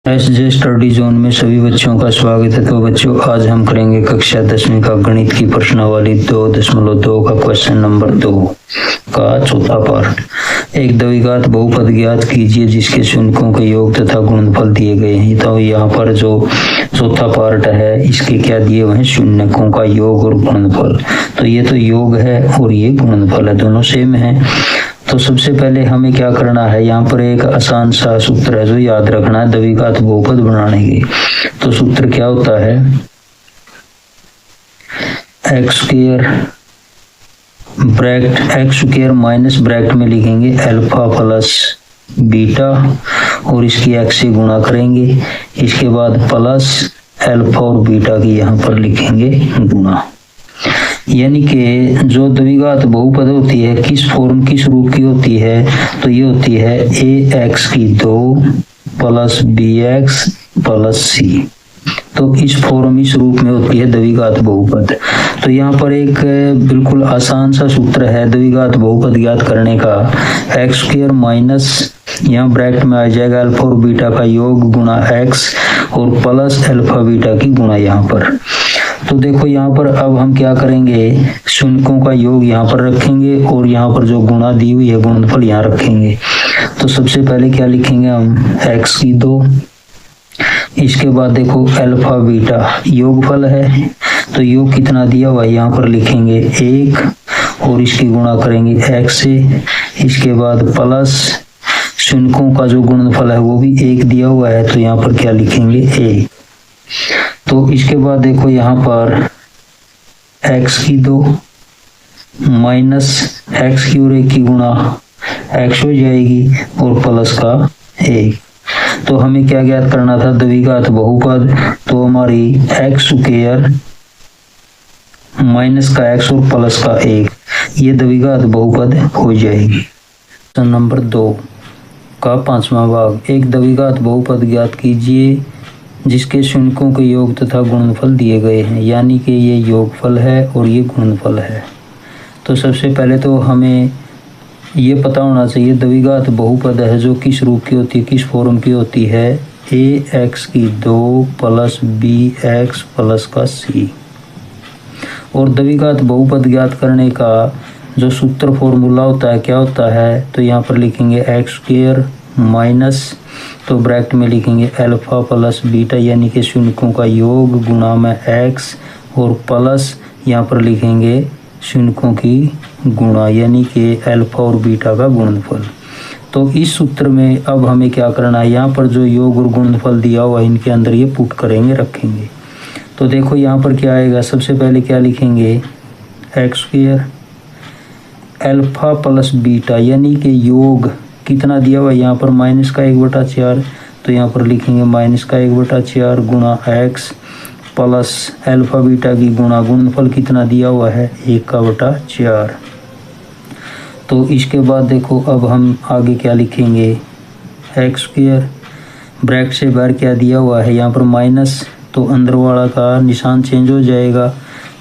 SJ study zone में सभी बच्चों का स्वागत है। तो बच्चों, आज हम करेंगे कक्षा 10वीं का गणित की प्रश्नावली 2.2 का क्वेश्चन नंबर 2 का चौथा पार्ट। एक द्विघात बहुपद ज्ञात कीजिए जिसके शून्यों के योग तथा गुणनफल दिए गए हैं। तो यहाँ पर जो चौथा पार्ट है, इसके क्या दिए हुए हैं? शून्यों का योग और गुणनफल। तो ये तो योग है और ये गुणनफल है, दोनों सेम है। तो सबसे पहले हमें क्या करना है, यहाँ पर एक आसान सा सूत्र है जो याद रखना है द्विघात बहुपद बनाने की। तो सूत्र क्या होता है? एक्स स्क्वायर माइनस ब्रैकेट में लिखेंगे अल्फा प्लस बीटा और इसकी एक्स से गुणा करेंगे। इसके बाद प्लस अल्फा और बीटा की यहाँ पर लिखेंगे गुणा। यानी कि जो द्विघात बहुपद होती है किस फॉर्म किस रूप की होती है? तो ये होती है ax की 2 प्लस bx प्लस c। तो इस फॉर्म इस रूप में होती है द्विघात बहुपद। तो यहाँ पर एक बिल्कुल आसान सा सूत्र है द्विघात बहुपद ज्ञात करने का। एक्स स्क्वायर माइनस यहाँ ब्रैकेट में आ जाएगा अल्फा और बीटा का योग गुणा x और प्लस अल्फा बीटा की गुणा यहाँ पर। तो देखो यहाँ पर अब हम क्या करेंगे, शून्यों का योग यहाँ पर रखेंगे और यहाँ पर जो गुणा दी हुई है गुणनफल यहाँ रखेंगे। तो सबसे पहले क्या लिखेंगे हम? x की 2, इसके बाद देखो अल्फा बीटा योगफल है, तो योग कितना दिया हुआ है यहाँ पर लिखेंगे 1 और इसकी गुणा करेंगे x से। इसके बाद प्लस शून्यों का जो गुणनफल है वो भी 1 दिया हुआ है, तो यहाँ पर क्या लिखेंगे 1। तो इसके बाद देखो यहाँ पर x की 2 माइनस x की और 1 की गुणा x हो जाएगी और प्लस का 1। तो हमें क्या ज्ञात करना था? द्विघात बहुपद। तो हमारी एक्स स्क्वायर माइनस का x और प्लस का 1 ये द्विघात बहुपद हो जाएगी। क्वेश्चन नंबर 2 का 5वां भाग। एक द्विघात बहुपद ज्ञात कीजिए जिसके शून्यों के योग तथा गुणनफल दिए गए हैं। यानी कि ये योगफल है और ये गुणनफल है। तो सबसे पहले तो हमें ये पता होना चाहिए द्विघात बहुपद है जो किस रूप की होती है, किस फॉर्म की होती है? ax की 2 प्लस bx प्लस का c। और द्विघात बहुपद ज्ञात करने का जो सूत्र फॉर्मूला होता है क्या होता है? तो यहाँ पर लिखेंगे एक्स स्क्वायर माइनस, तो ब्रैकेट में लिखेंगे अल्फा प्लस बीटा यानी कि शून्यों का योग गुणा में x और प्लस यहाँ पर लिखेंगे शून्यों की गुणा यानी कि अल्फा और बीटा का गुणनफल। तो इस सूत्र में अब हमें क्या करना है, यहाँ पर जो योग और गुणनफल दिया हुआ है इनके अंदर ये पुट करेंगे रखेंगे। तो देखो यहाँ पर क्या आएगा, सबसे पहले क्या लिखेंगे x square alpha plus beta यानी कि योग कितना दिया हुआ है यहाँ पर माइनस का 1/4। तो यहाँ पर लिखेंगे माइनस का 1/4 गुणा x प्लस अल्फा बीटा की गुणा गुणनफल कितना दिया हुआ है 1/4। तो इसके बाद देखो अब हम आगे क्या लिखेंगे एक्स स्क्वायर ब्रैकेट से बाहर क्या दिया हुआ है यहाँ पर माइनस, तो अंदर वाला का निशान चेंज हो जाएगा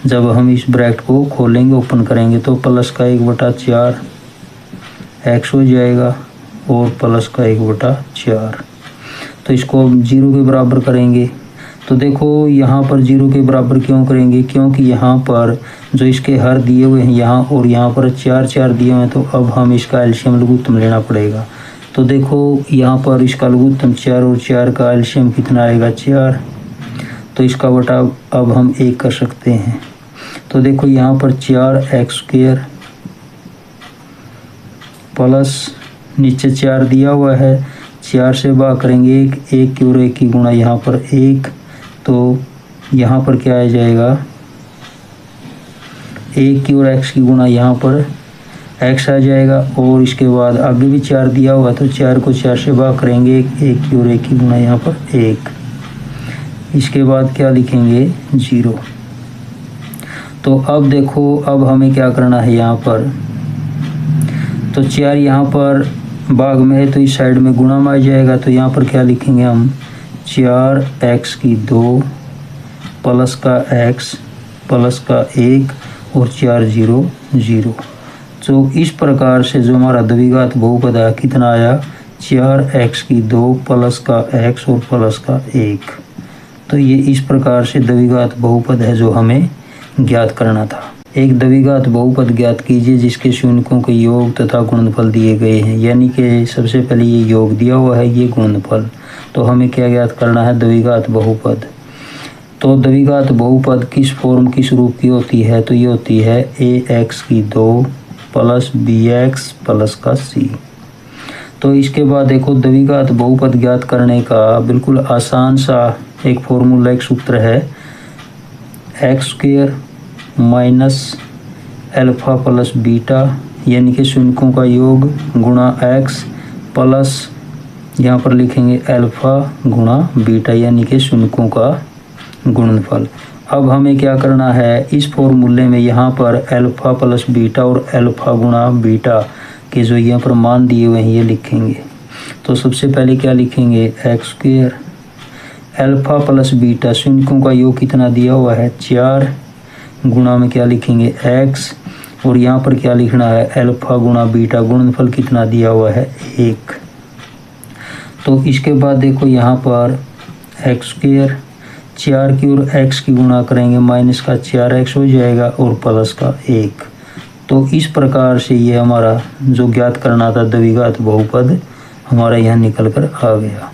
जब हम इस ब्रैकेट को खोलेंगे ओपन करेंगे। तो प्लस का 1/4 x हो जाएगा और प्लस का 1/4। तो इसको हम 0 के बराबर करेंगे। तो देखो यहाँ पर 0 के बराबर क्यों करेंगे? क्योंकि यहाँ पर जो इसके हर दिए हुए हैं यहाँ और यहाँ पर 4 दिए हुए हैं, तो अब हम इसका एलसीएम लघुत्तम लेना पड़ेगा। तो देखो यहाँ पर इसका लघुत्तम 4 और 4 का एलसीएम कितना आएगा 4। तो इसका बटा अब हम 1 कर सकते हैं। तो देखो यहाँ पर 4x स्क्वायर प्लस नीचे 4 दिया हुआ है, 4 से भाग करेंगे 1 की और 1 की गुणा यहाँ पर 1। तो यहाँ पर क्या आ जाएगा 1 की और x की गुणा यहाँ पर x आ जाएगा और इसके बाद आगे भी 4 दिया हुआ है, तो 4 को 4 से भाग करेंगे 1 की और 1 की गुणा यहाँ पर 1। इसके बाद क्या लिखेंगे 0। तो अब देखो अब हमें क्या करना है यहाँ पर, तो 4 यहाँ पर भाग में है तो इस साइड में गुणा में आ जाएगा। तो यहाँ पर क्या लिखेंगे हम 4x की 2 प्लस का x प्लस का 1 और 4 0 0। तो इस प्रकार से जो हमारा द्विघात बहुपद है कितना आया 4x की 2 प्लस का x और प्लस का 1। तो ये इस प्रकार से द्विघात बहुपद है जो हमें ज्ञात करना था। एक द्विघात बहुपद ज्ञात कीजिए जिसके शून्यकों के योग तथा गुणनफल दिए गए हैं। यानी कि सबसे पहले ये योग दिया हुआ है, ये गुणनफल। तो हमें क्या ज्ञात करना है? द्विघात बहुपद। तो द्विघात बहुपद किस फॉर्म किस रूप की होती है? तो ये होती है ax की 2 प्लस bx प्लस का c। तो इसके बाद देखो द्विघात बहुपद ज्ञात करने का बिल्कुल आसान सा एक फॉर्मूला, एक सूत्र है, x square minus alpha plus beta यानी कि शून्यकों का योग गुणा एक्स प्लस यहाँ पर लिखेंगे अल्फा गुणा बीटा यानी कि शून्यकों का गुणनफल। अब हमें क्या करना है? इस फॉर्मूले में यहाँ पर अल्फा प्लस बीटा और अल्फा गुणा बीटा के जो यहाँ पर मान दिए हुए हैं ये लिखेंगे। तो सबसे पहले क्या लिखेंगे? X square alpha plus beta, शून्यकों का योग कितना दिया हुआ है? 4 गुणा में क्या लिखेंगे? x और यहाँ पर क्या लिखना है? अल्फा गुणा बीटा, गुणनफल कितना दिया हुआ है? 1। तो इसके बाद देखो यहाँ पर एक्स स्क्वायर 4 की और x की गुणा करेंगे, माइनस का 4x हो जाएगा और प्लस का 1। तो इस प्रकार से ये हमारा जो ज्ञात करना था द्विघात बहुपद हमारा यहाँ निकल कर आ गया।